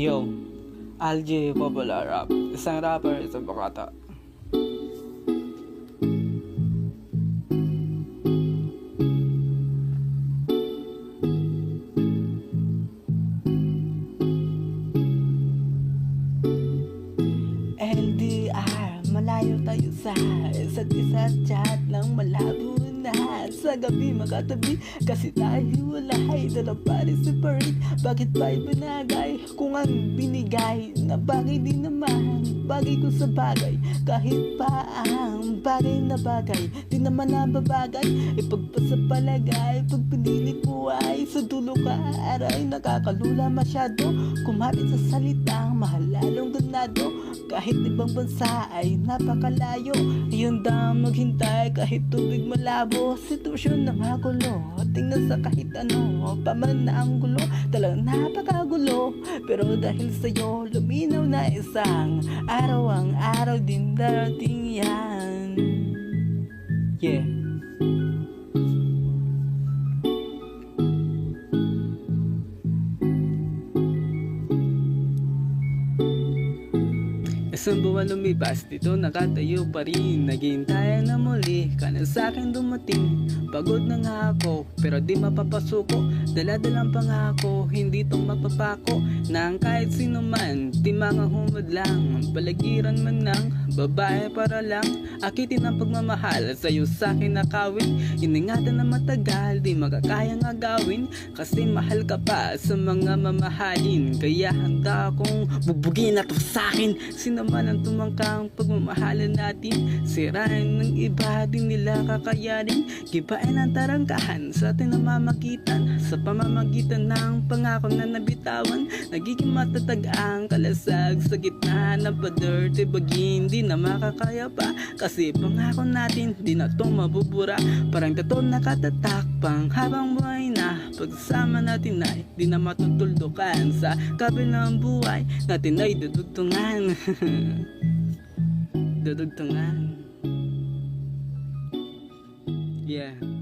Yo, Algie Popular Rap, isang rapper sa Bogota. LDR, malayo tayo sa isa't isa, chat lang malabo na. Sa gabi makatabi kasi tayo walay, dalang pare separate. Bakit ba ibinagay kung ang binigay na bagay din naman bagay ko sa bagay? Kahit pa ang bagay na bagay di naman nababagay, ipagpasa palagay pag pinilit mo ay sa dulo ka aray. Nakakalula masyado kumapit sa salitang mahal lalong ganado. Kahit ibang bansa ay napakalayo, yun daw maghintay kahit tubig malabo. Sitwasyon na magulo, tingnan sa kahit ano paman na ang gulo. Talagang napakagulo, pero dahil sa'yo luminaw na isang araw. Ang araw din darating yan. Yeah. Isang buwan lumipas, dito nakatayo pa rin. Naghintayan na muli ka na sa'kin dumating. Pagod na nga ako, pero di mapapasuko. Daladalang pangako, hindi tong mapapako. Nang kahit sino man, di mga humad lang. Palagiran man ng babae para lang akitin ang pagmamahal sa'yo sa'kin nakawin. Iningatan na matagal, di makakayang agawin. Kasi mahal ka pa sa mga mamahalin. Kaya handa akong bubugin at sa'kin. Sino man ang tumangkang pagmamahalan natin, sirain ng iba din nila kakayanin. Gibain ang tarangkahan sa ating namamagitan, sa pamamagitan ng pangako na nabitawan. Nagiging matatag ang kalasag sa gitna ng pa-dirty bagin. Di na makakaya pa kasi pangako natin di na tong mabubura. Parang tato nakatatak pang habang buhay na pagsama natin ay di na matutuldukan. Sa kabilang buhay natin ay dudugtungan. Dudugtungan. Yeah.